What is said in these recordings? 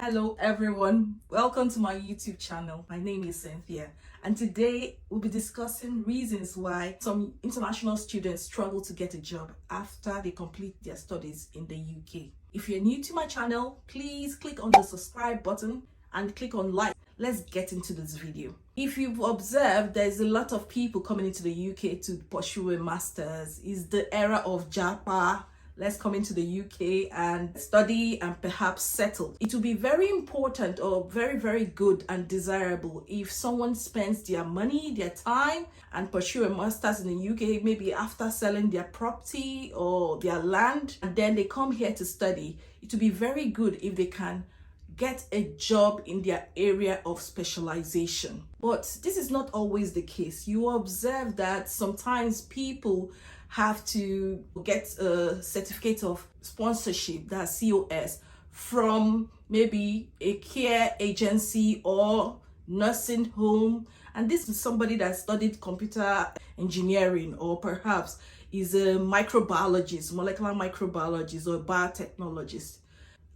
Hello everyone, welcome to my YouTube channel. My name is Cynthia and today we'll be discussing reasons why some international students struggle to get a job after they complete their studies in the UK. If you're new to my channel, please click on the subscribe button and click on like. Let's get into this video. If you've observed, there's a lot of people coming into the UK to pursue a master's. It's the era of Japa. Let's come into the UK and study and perhaps settle. It will be very important or very good and desirable if someone spends their money, their time and pursue a master's in the UK, maybe after selling their property or their land, and then they come here to study. It will be very good if they can get a job in their area of specialization. But this is not always the case. You observe that sometimes people have to get a certificate of sponsorship, that's COS, from maybe a care agency or nursing home. And this is somebody that studied computer engineering or perhaps is a microbiologist, molecular microbiologist or biotechnologist.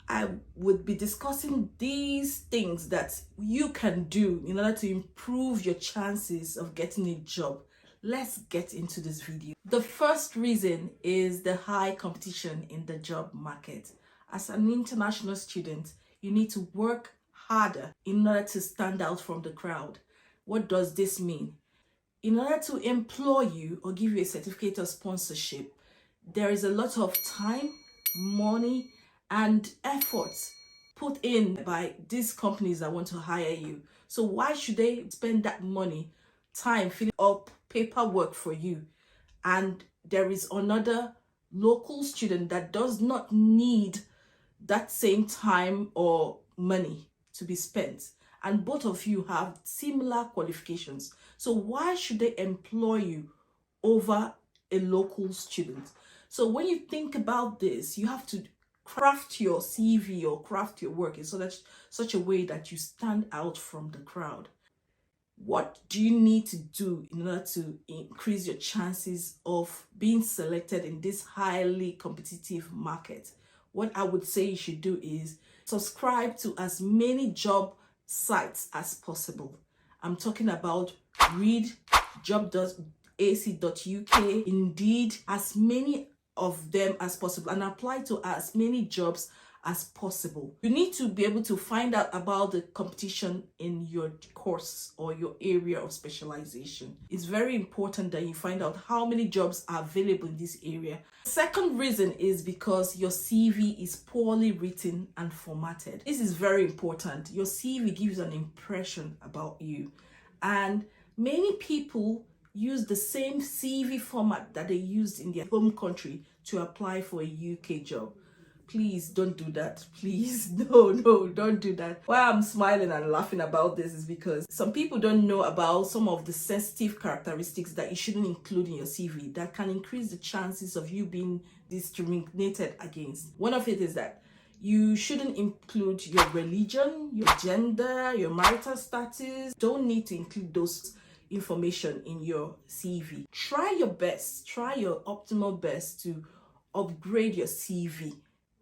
I would be discussing these things that you can do in order to improve your chances of getting a job. Let's get into this video. The first reason is the high competition in the job market. As an international student, you need to work harder in order to stand out from the crowd. What does this mean? In order to employ you or give you a certificate of sponsorship, there is a lot of time, money, and effort put in by these companies that want to hire you. So why should they spend that money, time filling up paperwork for you? And there is another local student that does not need that same time or money to be spent, and both of you have similar qualifications. So why should they employ you over a local student? So when you think about this, you have to craft your CV or craft your work in such a way that you stand out from the crowd. What do you need to do in order to increase your chances of being selected in this highly competitive market? What I would say you should do is subscribe to as many job sites as possible. I'm talking about Read, job.ac.uk, Indeed, as many of them as possible, and apply to as many jobs as possible. You need to be able to find out about the competition in your course or your area of specialization. It's very important that you find out how many jobs are available in this area. Second reason is because your CV is poorly written and formatted. This is very important. Your CV gives an impression about you, and many people use the same CV format that they used in their home country to apply for a UK job. Please don't do that. Please, no, don't do that. Why I'm smiling and laughing about this is because some people don't know about some of the sensitive characteristics that you shouldn't include in your CV that can increase the chances of you being discriminated against. One of it is that you shouldn't include your religion, your gender, your marital status. Don't need to include those information in your CV. Try your best, try your optimal best to upgrade your CV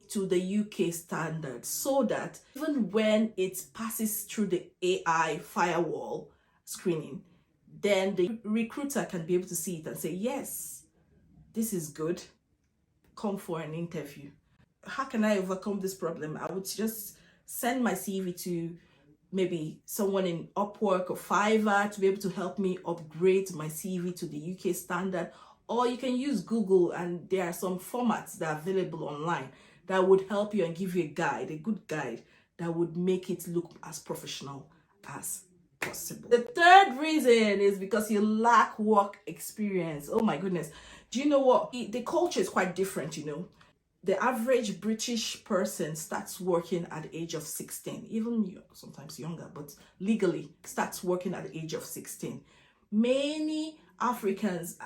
to the UK standard so that even when it passes through the AI firewall screening, then the recruiter can be able to see it and say, yes, this is good, come for an interview. How can I overcome this problem? I would just send my CV to maybe someone in Upwork or Fiverr to be able to help me upgrade my CV to the UK standard. Or you can use Google, and there are some formats that are available online that would help you and give you a guide, a good guide that would make it look as professional as possible. The third reason is because you lack work experience. Oh my goodness. Do you know what? The culture is quite different, you know. The average British person starts working at the age of 16, even sometimes younger, but legally starts working at the age of 16. Many Africans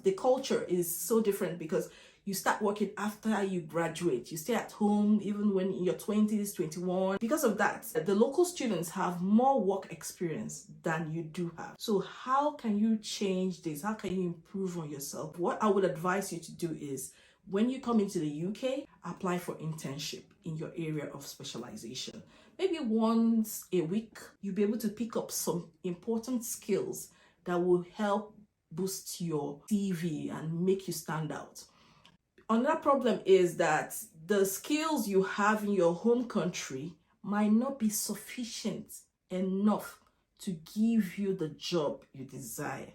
the culture is so different because you start working after you graduate. You stay at home even when in your 20s, 21. Because of that, the local students have more work experience than you do have. So how can you change this? How can you improve on yourself? What I would advise you to do is, when you come into the UK, apply for internship in your area of specialization. maybe once a week, you'll be able to pick up some important skills that will help boost your CV and make you stand out. Another problem is that the skills you have in your home country might not be sufficient enough to give you the job you desire.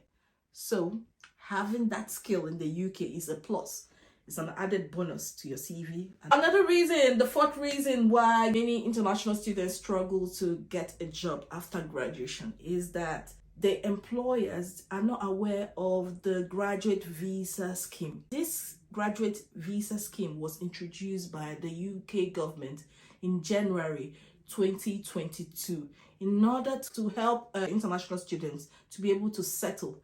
So having that skill in the UK is a plus. It's an added bonus to your CV. Another reason, the fourth reason why many international students struggle to get a job after graduation is that the employers are not aware of the graduate visa scheme. This graduate visa scheme was introduced by the UK government in January 2022 in order to help international students to be able to settle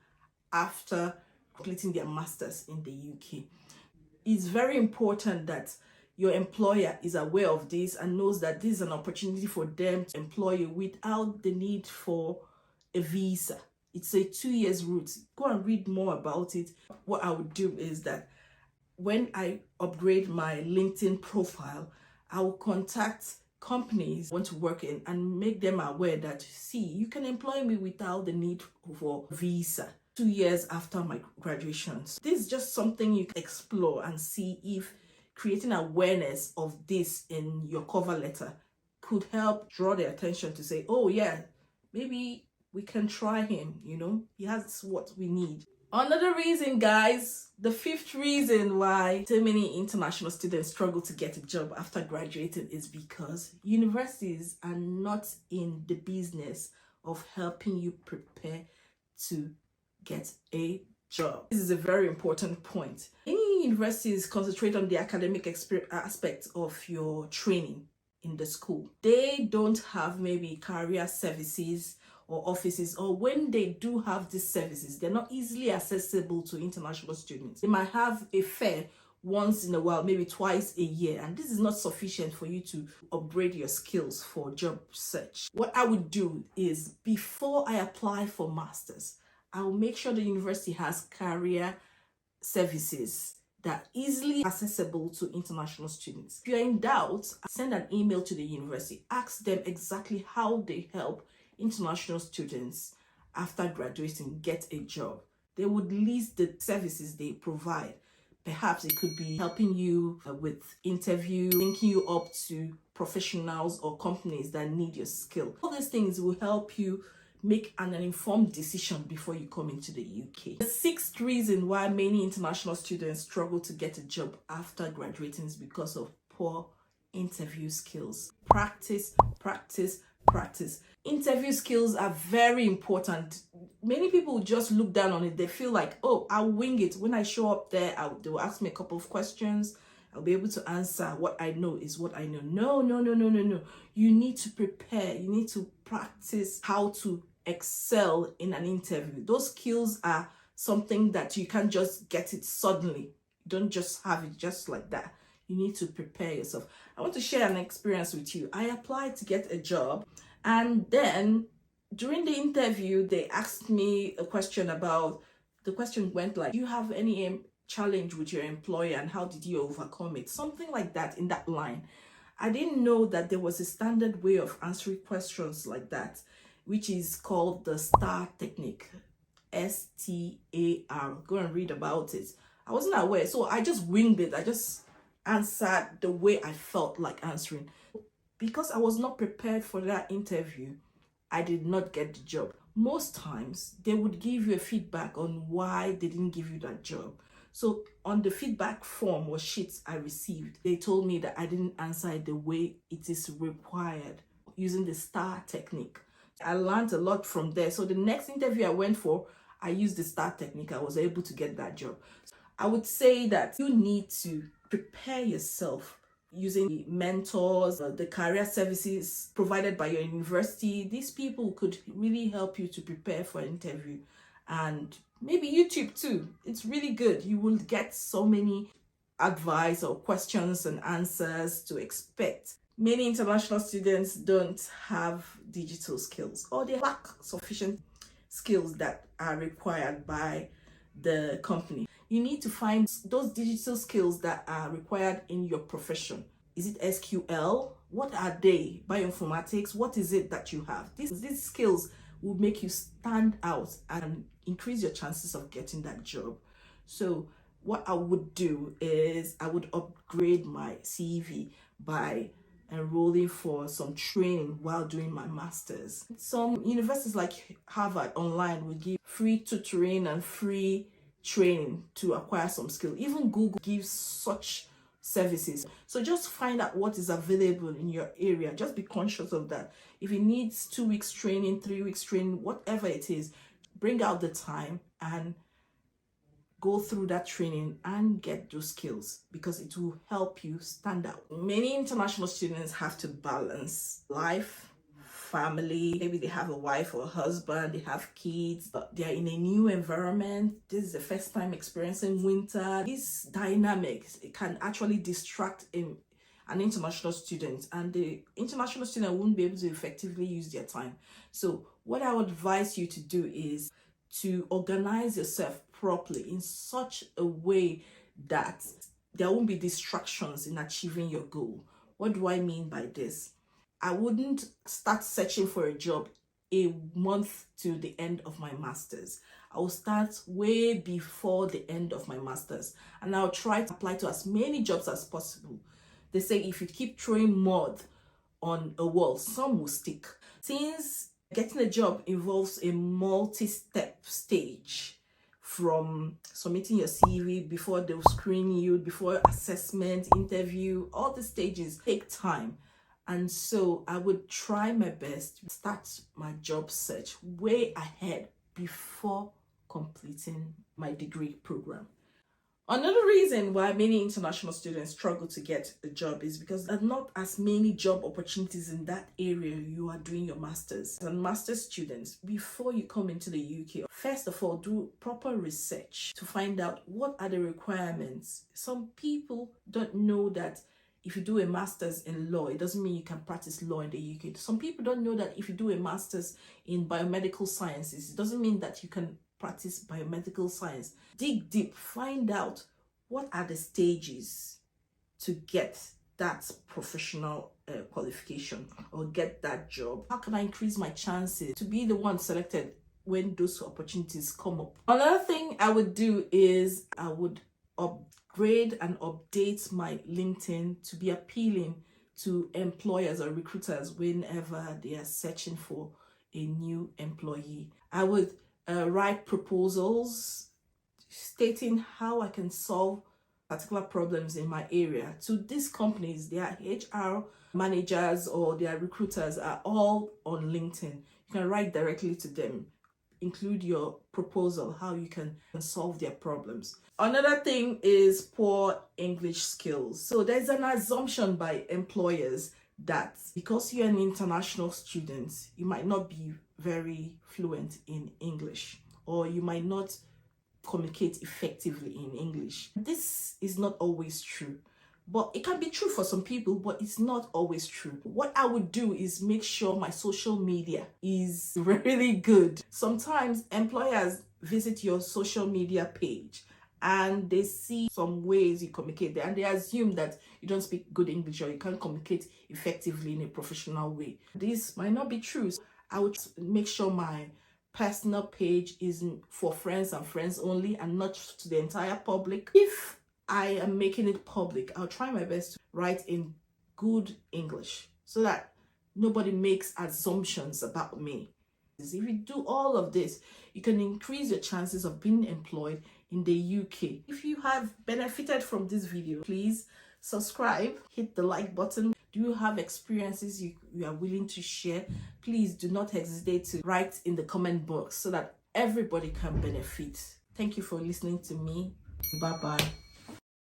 after completing their masters in the UK. It's very important that your employer is aware of this and knows that this is an opportunity for them to employ you without the need for a visa. It's a 2 years route. Go and read more about it. What I would do is that when I upgrade my LinkedIn profile, I will contact companies I want to work in and make them aware that, see, you can employ me without the need for visa 2 years after my graduation. So this is just something you can explore and see if creating awareness of this in your cover letter could help draw their attention to say, oh yeah, maybe we can try him, he has what we need. Another reason, guys, the fifth reason why so many international students struggle to get a job after graduating is because universities are not in the business of helping you prepare to get a job. This is a very important point. Many universities concentrate on the academic aspect of your training in the school. They don't have maybe career services or offices, or when they do have these services, they're not easily accessible to international students. They might have a fair once in a while, maybe twice a year, and this is not sufficient for you to upgrade your skills for job search. What I would do is, before I apply for masters, I will make sure the university has career services that are easily accessible to international students. If you're in doubt, send an email to the university. Ask them exactly how they help international students after graduating get a job. They would list the services they provide. Perhaps it could be helping you with interview, linking you up to professionals or companies that need your skill. All these things will help you make an informed decision before you come into the UK. The sixth reason why many international students struggle to get a job after graduating is because of poor interview skills. Practice, practice, practice. Interview skills are very important. Many people just look down on it. They feel like, oh, I'll wing it. When I show up there, they will ask me a couple of questions. I'll be able to answer. What I know is what I know. No. You need to prepare. You need to practice how to excel in an interview. Those skills are something that you can't just get it suddenly. You don't just have it just like that. You need to prepare yourself. I want to share an experience with you. I applied to get a job, and then during the interview, they asked me a question about, the question went like, do you have any challenge with your employer and how did you overcome it? Something like that, in that line. I didn't know that there was a standard way of answering questions like that, which is called the STAR technique. STAR. Go and read about it. I wasn't aware, so I just winged it. I just answered the way I felt like answering. Because I was not prepared for that interview, I did not get the job. Most times, they would give you a feedback on why they didn't give you that job. So on the feedback form or sheets I received, they told me that I didn't answer it the way it is required using the STAR technique. I learned a lot from there. So the next interview I went for, I used the STAR technique. I was able to get that job. I would say that you need to prepare yourself using the mentors, the career services provided by your university. These people could really help you to prepare for an interview. And maybe YouTube too. It's really good. You will get so many advice or questions and answers to expect. Many international students don't have digital skills, or they lack sufficient skills that are required by the company. You need to find those digital skills that are required in your profession. Is it SQL? What are they? Bioinformatics, what is it that you have? These skills will make you stand out and increase your chances of getting that job. So what I would do is I would upgrade my CV by enrolling for some training while doing my master's. Some universities like Harvard online will give free tutoring and free training to acquire some skill. Even Google gives such services. So just find out what is available in your area. Just be conscious of that. If it needs 2 weeks training, 3 weeks training, whatever it is, bring out the time and go through that training and get those skills, because it will help you stand out. Many international students have to balance life, family. Maybe they have a wife or a husband, they have kids, but they're in a new environment. This is the first time experiencing winter. These dynamics, it can actually distract an international student, and the international student won't be able to effectively use their time. So what I would advise you to do is to organize yourself properly in such a way that there won't be distractions in achieving your goal. What do I mean by this? I wouldn't start searching for a job a month to the end of my master's. I will start way before the end of my master's, and I'll try to apply to as many jobs as possible. They say if you keep throwing mud on a wall, some will stick. Since getting a job involves a multi-step stage, from submitting your CV, before they'll screen you, before assessment, interview, all the stages take time. And so I would try my best to start my job search way ahead before completing my degree program. Another reason why many international students struggle to get a job is because there are not as many job opportunities in that area you are doing your master's. And master's students, before you come into the UK, first of all, do proper research to find out what are the requirements. Some people don't know that if you do a master's in law, it doesn't mean you can practice law in the UK. Some people don't know that if you do a master's in biomedical sciences, it doesn't mean that you can practice biomedical science. Dig deep, find out what are the stages to get that professional qualification or get that job. How can I increase my chances to be the one selected when those opportunities come up? Another thing I would do is I would upgrade and update my LinkedIn to be appealing to employers or recruiters whenever they are searching for a new employee. I would write proposals stating how I can solve particular problems in my area to these companies. Their HR managers or their recruiters are all on LinkedIn. You can write directly to them, include your proposal, how you can solve their problems. Another thing is poor English skills. So there's an assumption by employers that because you're an international student, you might not be very fluent in English, or you might not communicate effectively in English. This is not always true, but it can be true for some people, but it's not always true. What I would do is make sure my social media is really good. Sometimes employers visit your social media page and they see some ways you communicate there, and they assume that you don't speak good English or you can't communicate effectively in a professional way. This might not be true. I would make sure my personal page is for friends and friends only and not to the entire public. If I am making it public, I'll try my best to write in good English so that nobody makes assumptions about me. If you do all of this, you can increase your chances of being employed in the UK. If you have benefited from this video, please subscribe, hit the like button. Do you have experiences you are willing to share? Please do not hesitate to write in the comment box so that everybody can benefit. Thank you for listening to me. Bye-bye.